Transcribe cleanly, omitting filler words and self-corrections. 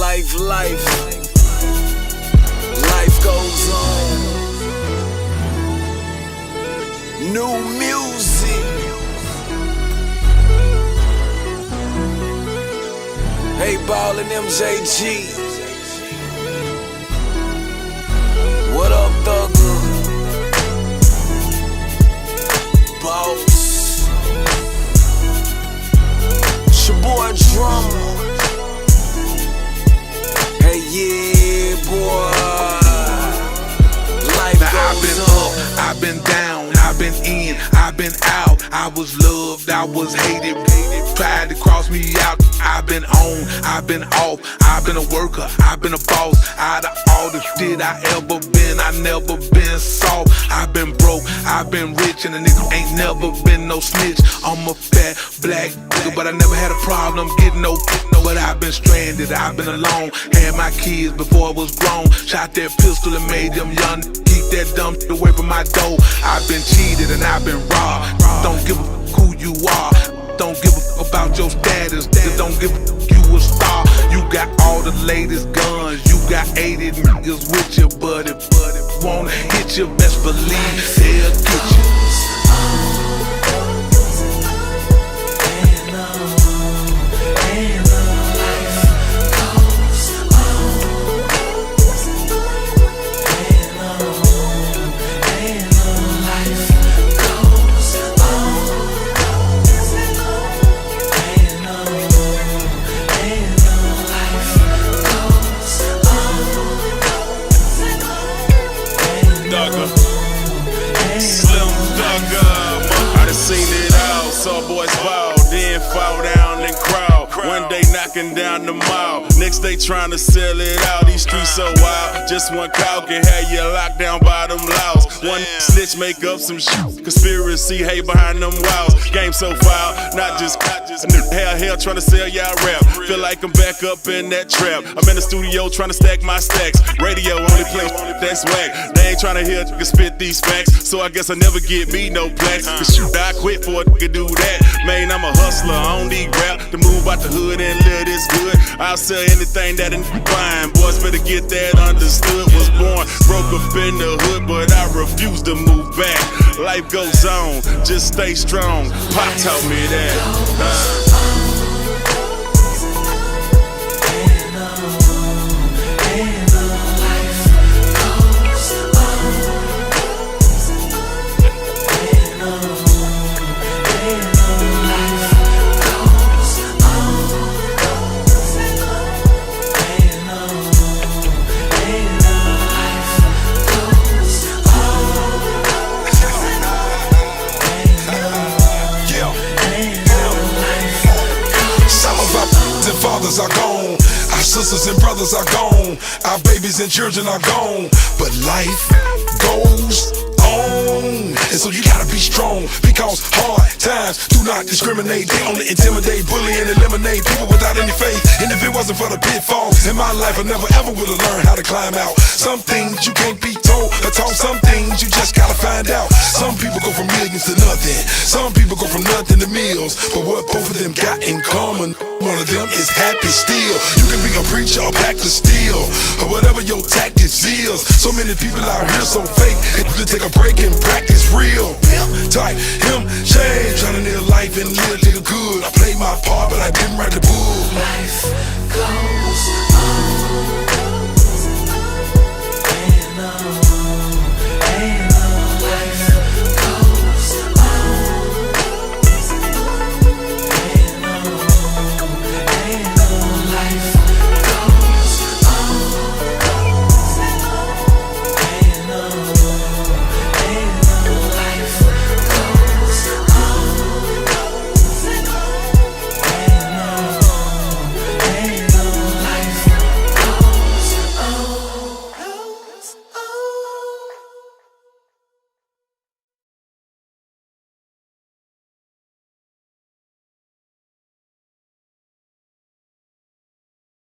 Life goes on. New music. Hey, Ball and MJG. What up, Thugger? Boss. It's your boy Drummer. Hey, yeah, boy. Life now goes I've been on. up, I've been down, I've been in, I've been out. I was loved, I was hated. Tried to cross me out. I've been on, I've been off. I've been a worker, I've been a boss. Out of all the shit I ever been, I never been soft. I've been broke, I've been rich, and a nigga ain't never been no snitch. I'm a fat black nigga, but I never had a problem getting no. But I've been stranded, I've been alone. Had my kids before I was grown. Shot that pistol and made them young. Keep that dumb shit away from my door. I've been cheated and I've been robbed. Don't give a fuck who you are. Don't give a fuck about your status. Don't give a fuck you a star. You got all the latest guns. You got 80 niggas with you, but if wanna hit you, best believe they'll get you. Slim Thugger, I done seen it all. Saw boys ball, then fall down and crawl. One day knocking down the mall, next day trying to sell it out. These streets so wild, just one call can have you locked down by them laws. One snitch make up some shit, conspiracy hate behind them walls. Game so foul, not just hell trying to sell y'all rap. Feel like I'm back up in that trap. I'm in the studio trying to stack my stacks. Radio only play that's whack. They ain't trying to hear niggas spit these facts, so I guess I never get me no plaques. Cause shoot, I quit for a nigga do that. Man, I'm a hustler, I don't need rap to move out the hood and live this good. I'll sell anything that ain't fine. Boys better get that understood. Was born broke up in the hood, but I refuse to move back. Life goes on, just stay strong. Pop taught me that. Fathers are gone, our sisters and brothers are gone, our babies and children are gone, but life goes on. And so you gotta be strong, because hard times do not discriminate. They only intimidate, bully, and eliminate people without any faith. And if it wasn't for the pitfalls in my life, I never ever would have learned how to climb out. Some things you can't be told or taught, some things you just gotta find out. Some people go from millions to nothing, some people go from nothing to millions, but what both of them got in common, one of them is happy still. You can be a preacher or pack the steel, or whatever your tactics is. So many people out here so fake, it could take a break and practice real. Pimp type, him, shame, trying to live life and live till good. I played my part, but I didn't write the book. Life goes